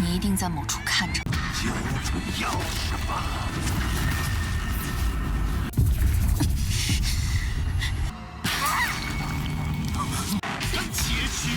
你一定在某处看着。交出钥匙吧。结局。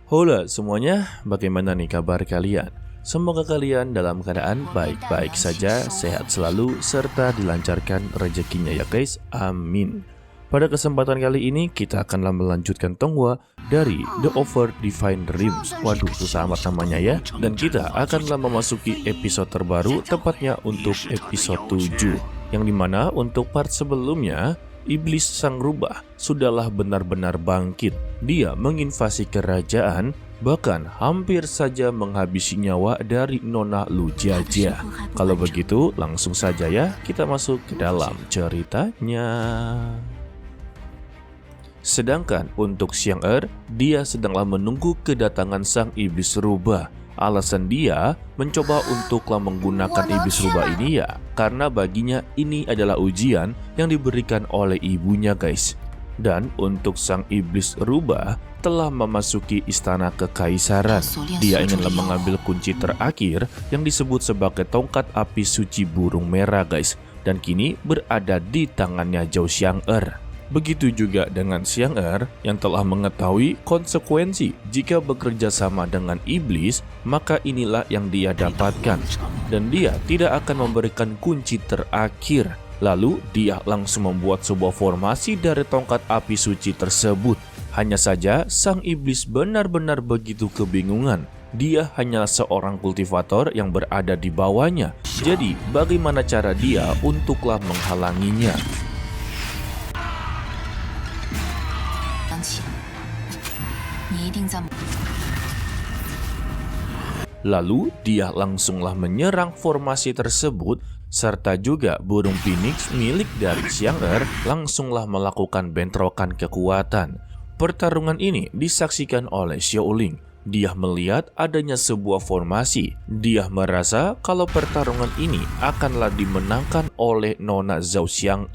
Halo semuanya, bagaimana nih kabar kalian? Semoga kalian dalam keadaan baik-baik saja, sehat selalu, serta dilancarkan rezekinya ya guys, amin. Pada kesempatan kali ini kita akan melanjutkan Tonghua dari The Over Divine Realms. Waduh, susah amat namanya ya. Dan kita akanlah memasuki episode terbaru, tepatnya untuk episode 7. Yang dimana untuk part sebelumnya, Iblis Sang Rubah sudahlah benar-benar bangkit. Dia menginvasi kerajaan, bahkan hampir saja menghabisi nyawa dari Nona Lu Jia. Kalau begitu, langsung saja ya kita masuk ke dalam ceritanya. Sedangkan untuk Xiang dia sedanglah menunggu kedatangan Sang Iblis Rubah. Alasan dia mencoba untuklah menggunakan iblis rubah ini ya karena baginya ini adalah ujian yang diberikan oleh ibunya guys. Dan untuk sang iblis rubah telah memasuki istana kekaisaran. Dia inginlah mengambil kunci terakhir yang disebut sebagai tongkat api suci burung merah guys. Dan kini berada di tangannya Zhao Xiang. Begitu juga dengan Xiang yang telah mengetahui konsekuensi jika bekerja sama dengan iblis, maka inilah yang dia dapatkan. Dan dia tidak akan memberikan kunci terakhir. Lalu dia langsung membuat sebuah formasi dari tongkat api suci tersebut. Hanya saja sang iblis benar-benar begitu kebingungan. Dia hanyalah seorang kultivator yang berada di bawahnya. Jadi bagaimana cara dia untuklah menghalanginya? Lalu dia langsunglah menyerang formasi tersebut, serta juga burung phoenix milik dari Xiang langsunglah melakukan bentrokan kekuatan. Pertarungan ini disaksikan oleh Xiaoling. Dia melihat adanya sebuah formasi. Dia merasa kalau pertarungan ini akanlah dimenangkan oleh Nona Zhao Xiang.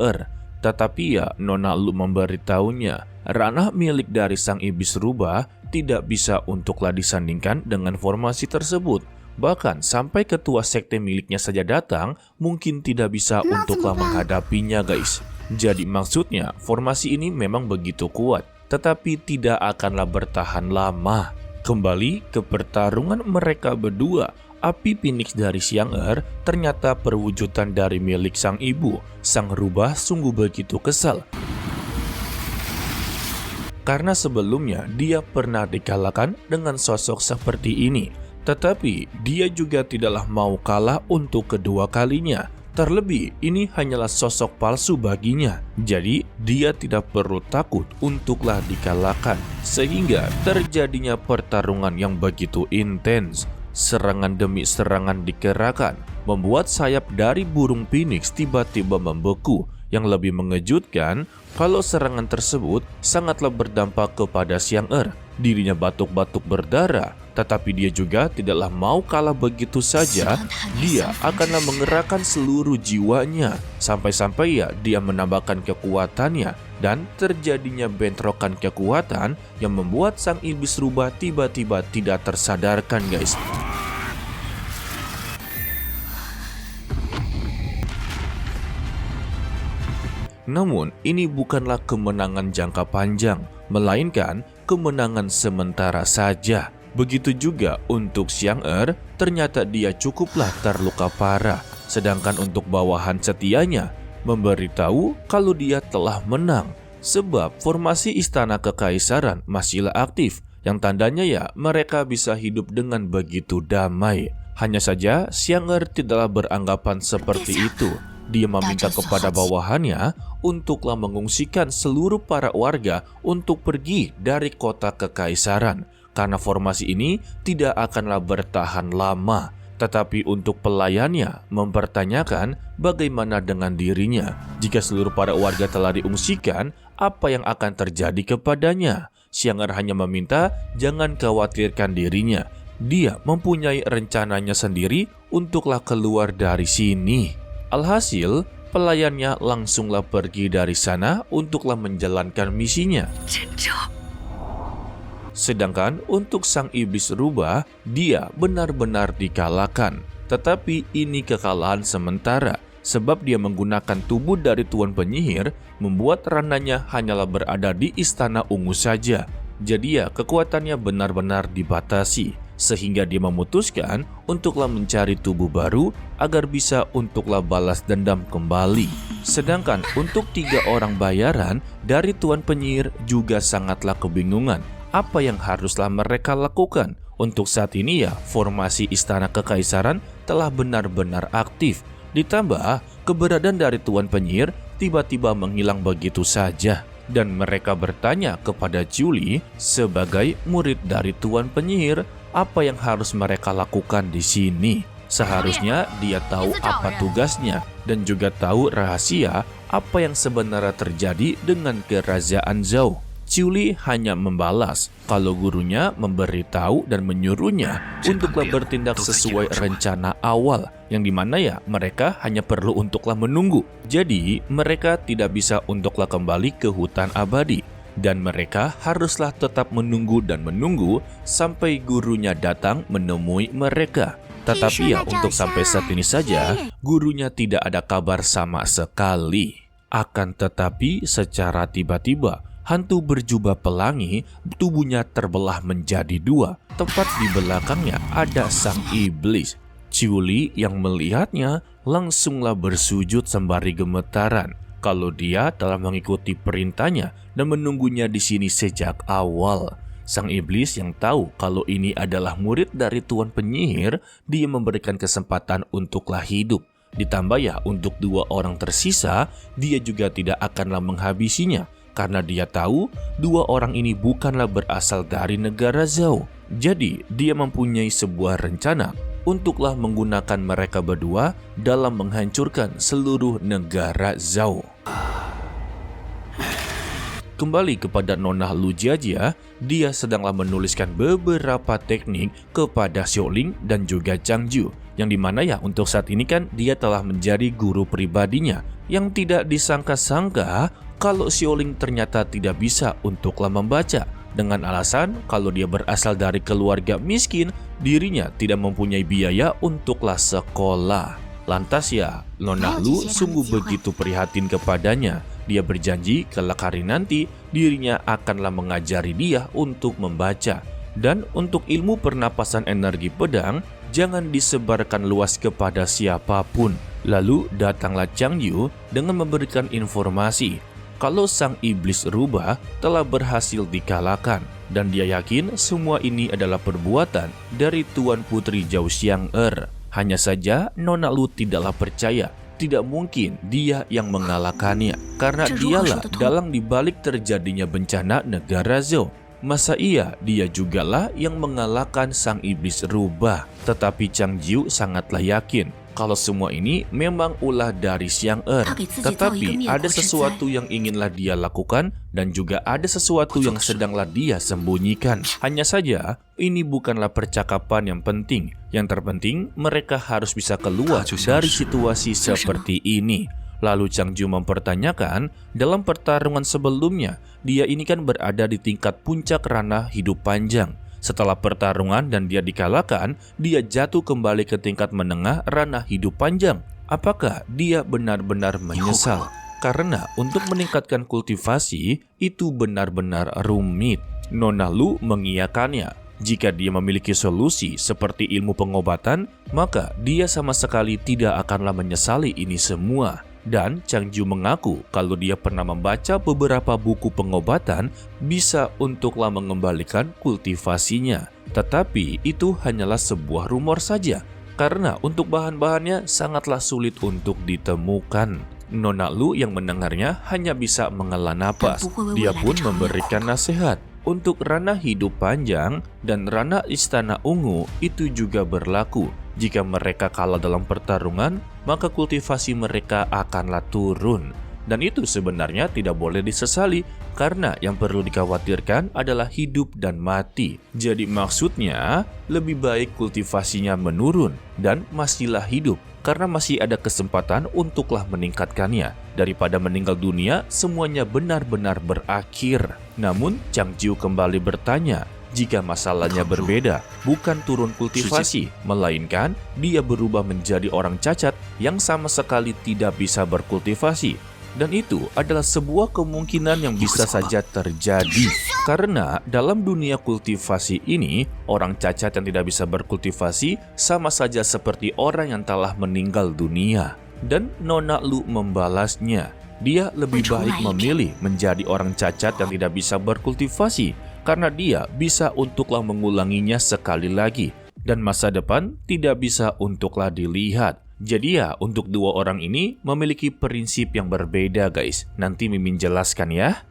Tetapi ya Nona Lu memberitahunya, ranah milik dari sang iblis rubah tidak bisa untuklah disandingkan dengan formasi tersebut. Bahkan sampai ketua sekte miliknya saja datang, mungkin tidak bisa untuklah menghadapinya guys. Jadi maksudnya formasi ini memang begitu kuat, tetapi tidak akanlah bertahan lama. Kembali ke pertarungan mereka berdua. Api phoenix dari Xiang ternyata perwujudan dari milik sang ibu. Sang rubah sungguh begitu kesal. Karena sebelumnya dia pernah dikalahkan dengan sosok seperti ini. Tetapi dia juga tidaklah mau kalah untuk kedua kalinya. Terlebih ini hanyalah sosok palsu baginya. Jadi dia tidak perlu takut untuklah dikalahkan. Sehingga terjadinya pertarungan yang begitu intens. Serangan demi serangan dikerahkan, membuat sayap dari burung phoenix tiba-tiba membeku. Yang lebih mengejutkan, kalau serangan tersebut sangatlah berdampak kepada Xiang Dirinya batuk-batuk berdarah, tetapi dia juga tidaklah mau kalah begitu saja. Dia akanlah mengerahkan seluruh jiwanya, sampai-sampai ya dia menambahkan kekuatannya. Dan terjadinya bentrokan kekuatan yang membuat sang iblis rubah tiba-tiba tidak tersadarkan guys. Namun ini bukanlah kemenangan jangka panjang, melainkan kemenangan sementara saja. Begitu juga untuk Xiang ternyata dia cukuplah terluka parah. Sedangkan untuk bawahan setianya memberitahu kalau dia telah menang. Sebab formasi istana kekaisaran masihlah aktif, yang tandanya ya mereka bisa hidup dengan begitu damai. Hanya saja Xiang tidaklah beranggapan seperti itu. Dia meminta kepada bawahannya untuklah mengungsikan seluruh para warga untuk pergi dari kota kekaisaran. Karena formasi ini tidak akanlah bertahan lama. Tetapi untuk pelayannya mempertanyakan bagaimana dengan dirinya. Jika seluruh para warga telah diungsikan, apa yang akan terjadi kepadanya? Xiang hanya meminta jangan khawatirkan dirinya. Dia mempunyai rencananya sendiri untuklah keluar dari sini. Alhasil, pelayannya langsunglah pergi dari sana untuklah menjalankan misinya. Sedangkan untuk sang iblis rubah, dia benar-benar dikalahkan. Tetapi ini kekalahan sementara, sebab dia menggunakan tubuh dari Tuan Penyihir, membuat rananya hanyalah berada di Istana Ungu saja. Jadi ya, kekuatannya benar-benar dibatasi, sehingga dia memutuskan untuklah mencari tubuh baru agar bisa untuklah balas dendam kembali. Sedangkan untuk 3 orang bayaran dari Tuan Penyihir juga sangatlah kebingungan apa yang haruslah mereka lakukan. Untuk saat ini ya, formasi Istana Kekaisaran telah benar-benar aktif. Ditambah keberadaan dari Tuan Penyihir tiba-tiba menghilang begitu saja. Dan mereka bertanya kepada Julie sebagai murid dari Tuan Penyihir apa yang harus mereka lakukan di sini. Seharusnya dia tahu apa tugasnya dan juga tahu rahasia apa yang sebenarnya terjadi dengan kerajaan Zhou. Julie hanya membalas kalau gurunya memberitahu dan menyuruhnya untuklah bertindak sesuai rencana awal, yang dimana ya mereka hanya perlu untuklah menunggu. Jadi mereka tidak bisa untuklah kembali ke hutan abadi, dan mereka haruslah tetap menunggu dan menunggu sampai gurunya datang menemui mereka. Tetapi ya untuk sampai saat ini saja gurunya tidak ada kabar sama sekali. Akan tetapi secara tiba-tiba hantu berjubah pelangi tubuhnya terbelah menjadi 2. Tepat di belakangnya ada sang iblis. Julie yang melihatnya langsunglah bersujud sembari gemetaran kalau dia telah mengikuti perintahnya dan menunggunya di sini sejak awal. Sang iblis yang tahu kalau ini adalah murid dari Tuan Penyihir, dia memberikan kesempatan untuklah hidup. Ditambah ya untuk 2 orang tersisa, dia juga tidak akanlah menghabisinya. Karena dia tahu 2 orang ini bukanlah berasal dari negara Zhou. Jadi dia mempunyai sebuah rencana untuklah menggunakan mereka berdua dalam menghancurkan seluruh negara Zhou. Kembali kepada Nona Lu Jiajia, dia sedanglah menuliskan beberapa teknik kepada Xiaoling dan juga Changju. Yang dimana ya untuk saat ini kan dia telah menjadi guru pribadinya. Yang tidak disangka-sangka kalau Xiaoling ternyata tidak bisa untuklah membaca, dengan alasan kalau dia berasal dari keluarga miskin, dirinya tidak mempunyai biaya untuklah sekolah. Lantas ya, Nona Lu sungguh begitu prihatin kepadanya. Dia berjanji kelak hari nanti dirinya akanlah mengajari dia untuk membaca. Dan untuk ilmu pernapasan energi pedang, jangan disebarkan luas kepada siapapun. Lalu datanglah Chang Yu dengan memberikan informasi kalau sang iblis rubah telah berhasil dikalahkan, dan dia yakin semua ini adalah perbuatan dari Tuan Putri Zhou Xiang'er. Hanya saja Nona Lu tidaklah percaya, tidak mungkin dia yang mengalahkannya, karena dialah dalang dibalik terjadinya bencana negara Zhou. Masa iya dia jugalah yang mengalahkan sang iblis rubah? Tetapi Chang Jiu sangatlah yakin kalau semua ini memang ulah dari Xiang'er. Tetapi ada sesuatu yang inginlah dia lakukan dan juga ada sesuatu yang sedanglah dia sembunyikan. Hanya saja ini bukanlah percakapan yang penting. Yang terpenting mereka harus bisa keluar dari situasi seperti ini. Lalu Chang Jiu mempertanyakan, dalam pertarungan sebelumnya, dia ini kan berada di tingkat puncak ranah hidup panjang. Setelah pertarungan dan dia dikalahkan, dia jatuh kembali ke tingkat menengah ranah hidup panjang. Apakah dia benar-benar menyesal? Karena untuk meningkatkan kultivasi, itu benar-benar rumit. Nona Lu mengiyakannya. Jika dia memiliki solusi seperti ilmu pengobatan, maka dia sama sekali tidak akanlah menyesali ini semua. Dan Chang Jiu mengaku kalau dia pernah membaca beberapa buku pengobatan bisa untuklah mengembalikan kultivasinya. Tetapi itu hanyalah sebuah rumor saja, karena untuk bahan-bahannya sangatlah sulit untuk ditemukan. Nona Lu yang mendengarnya hanya bisa menghela napas. Dia pun memberikan nasihat. Untuk ranah hidup panjang dan ranah istana ungu itu juga berlaku. Jika mereka kalah dalam pertarungan, maka kultivasi mereka akanlah turun. Dan itu sebenarnya tidak boleh disesali, karena yang perlu dikhawatirkan adalah hidup dan mati. Jadi maksudnya, lebih baik kultivasinya menurun dan masihlah hidup, karena masih ada kesempatan untuklah meningkatkannya. Daripada meninggal dunia, semuanya benar-benar berakhir. Namun, Chang Jiu kembali bertanya, Jika masalahnya berbeda, bukan turun kultivasi, melainkan dia berubah menjadi orang cacat yang sama sekali tidak bisa berkultivasi. Dan itu adalah sebuah kemungkinan yang bisa saja terjadi. Karena dalam dunia kultivasi ini, orang cacat yang tidak bisa berkultivasi sama saja seperti orang yang telah meninggal dunia. Dan Nona Lu membalasnya. Dia lebih baik memilih menjadi orang cacat yang tidak bisa berkultivasi, karena dia bisa untuklah mengulanginya sekali lagi. Dan masa depan tidak bisa untuklah dilihat. Jadi ya, untuk dua orang ini memiliki prinsip yang berbeda guys. Nanti Mimin jelaskan ya.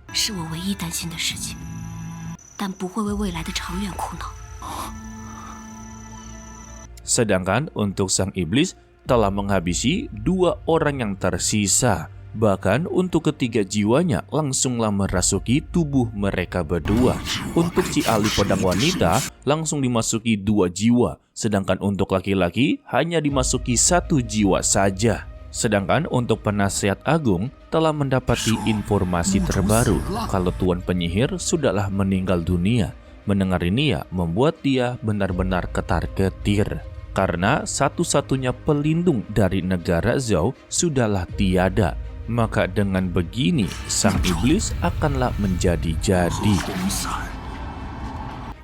Sedangkan untuk sang iblis telah menghabisi dua orang yang tersisa. Bahkan untuk ketiga jiwanya langsunglah merasuki tubuh mereka berdua. Untuk si ahli pedang wanita langsung dimasuki 2 jiwa. Sedangkan untuk laki-laki hanya dimasuki 1 jiwa saja. Sedangkan untuk penasihat agung telah mendapati informasi terbaru kalau Tuan Penyihir sudahlah meninggal dunia. Mendengar ini ya membuat dia benar-benar ketar-ketir. Karena satu-satunya pelindung dari negara Zhou sudahlah tiada. Maka dengan begini, sang iblis akanlah menjadi-jadi.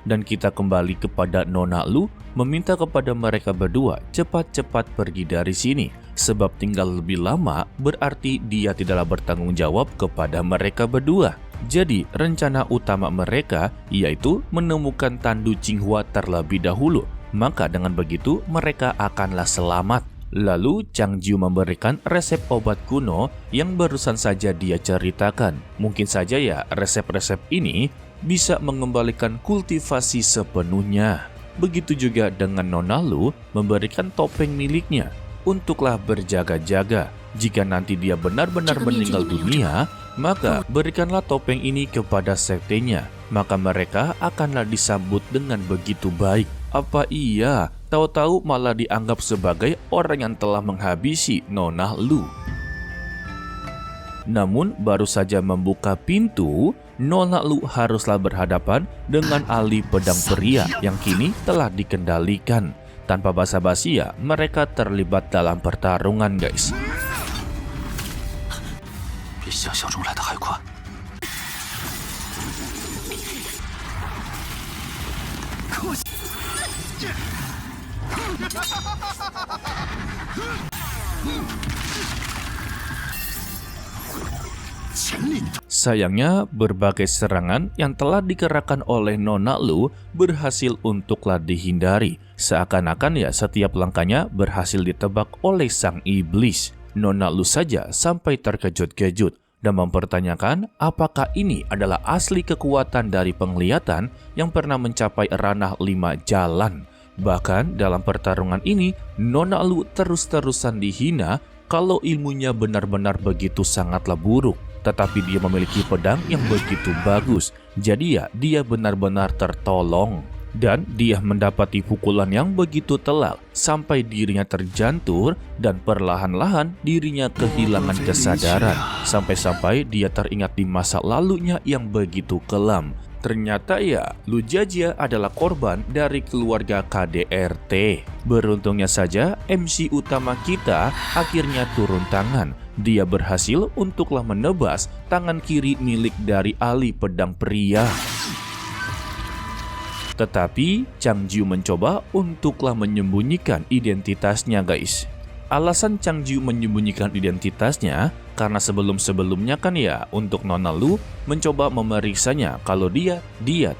Dan kita kembali kepada Nona Lu, meminta kepada mereka berdua cepat-cepat pergi dari sini. Sebab tinggal lebih lama berarti dia tidaklah bertanggung jawab kepada mereka berdua. Jadi rencana utama mereka yaitu menemukan Tandu Qinghua terlebih dahulu. Maka dengan begitu mereka akanlah selamat. Lalu Chang Jiu memberikan resep obat kuno yang barusan saja dia ceritakan. Mungkin saja ya resep-resep ini bisa mengembalikan kultivasi sepenuhnya. Begitu juga dengan Nona Lu memberikan topeng miliknya. Untuklah berjaga-jaga. Jika nanti dia benar-benar meninggal dunia, maka berikanlah topeng ini kepada sektenya. Maka mereka akanlah disambut dengan begitu baik. Apa iya? Tahu-tahu malah dianggap sebagai orang yang telah menghabisi Nona Lu. Namun baru saja membuka pintu, Nona Lu haruslah berhadapan dengan ahli pedang pria yang kini telah dikendalikan. Tanpa basa-basi ya, mereka terlibat dalam pertarungan guys. Sayangnya, berbagai serangan yang telah dikerahkan oleh Nona Lu berhasil untuklah dihindari. Seakan-akan ya setiap langkahnya berhasil ditebak oleh sang iblis. Nona Lu saja sampai terkejut-kejut dan mempertanyakan apakah ini adalah asli kekuatan dari penglihatan yang pernah mencapai ranah 5 jalan. Bahkan dalam pertarungan ini, Nona Lu terus-terusan dihina kalau ilmunya benar-benar begitu sangatlah buruk. Tetapi dia memiliki pedang yang begitu bagus. Jadi ya, dia benar-benar tertolong. Dan dia mendapati pukulan yang begitu telak sampai dirinya terjantur dan perlahan-lahan dirinya kehilangan kesadaran. Sampai-sampai dia teringat di masa lalunya yang begitu kelam. Ternyata ya, Lu Jiajia adalah korban dari keluarga KDRT. Beruntungnya saja, MC utama kita akhirnya turun tangan. Dia berhasil untuklah menebas tangan kiri milik dari ahli pedang pria. Tetapi Chang Jiu mencoba untuklah menyembunyikan identitasnya guys. Alasan Chang Jiu menyembunyikan identitasnya karena sebelum-sebelumnya kan ya untuk Nona Lu mencoba memeriksanya kalau dia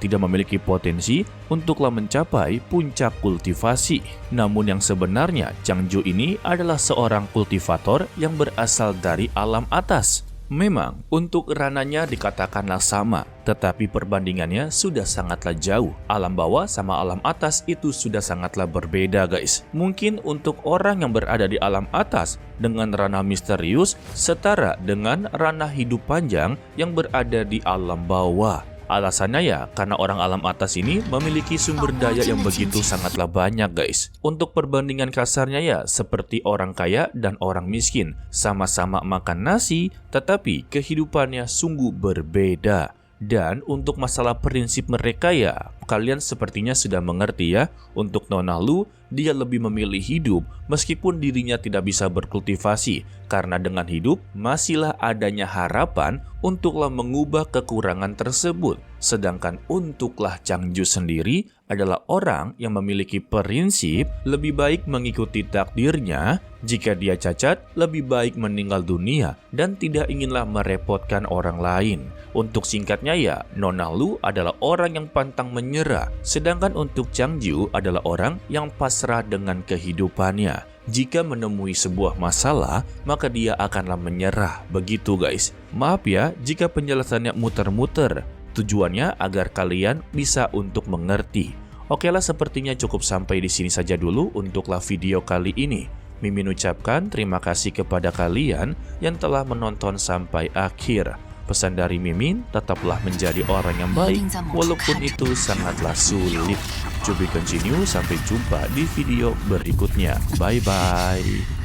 tidak memiliki potensi untuklah mencapai puncak kultivasi. Namun yang sebenarnya Chang Jiu ini adalah seorang kultivator yang berasal dari alam atas. Memang untuk rananya dikatakanlah sama, tetapi perbandingannya sudah sangatlah jauh. Alam bawah sama alam atas itu sudah sangatlah berbeda guys. Mungkin untuk orang yang berada di alam atas dengan ranah misterius setara dengan ranah hidup panjang yang berada di alam bawah. Alasannya ya karena orang alam atas ini memiliki sumber daya yang begitu sangatlah banyak guys. Untuk perbandingan kasarnya ya seperti orang kaya dan orang miskin. Sama-sama makan nasi tetapi kehidupannya sungguh berbeda. Dan untuk masalah prinsip mereka ya kalian sepertinya sudah mengerti ya. Untuk Nona Lu, dia lebih memilih hidup meskipun dirinya tidak bisa berkultivasi. Karena dengan hidup, masihlah adanya harapan untuklah mengubah kekurangan tersebut. Sedangkan untuklah Changju sendiri adalah orang yang memiliki prinsip lebih baik mengikuti takdirnya. Jika dia cacat, lebih baik meninggal dunia dan tidak inginlah merepotkan orang lain. Untuk singkatnya ya, Nona Lu adalah orang yang pantang menyerah. Sedangkan untuk Changju adalah orang yang pasrah dengan kehidupannya. Jika menemui sebuah masalah, maka dia akanlah menyerah. Begitu guys. Maaf ya jika penjelasannya muter-muter. Tujuannya agar kalian bisa untuk mengerti. Oke lah, sepertinya cukup sampai di sini saja dulu untuklah video kali ini. Mimin ucapkan terima kasih kepada kalian yang telah menonton sampai akhir. Pesan dari Mimin, tetaplah menjadi orang yang baik walaupun itu sangatlah sulit. To be continue, sampai jumpa di video berikutnya. Bye bye.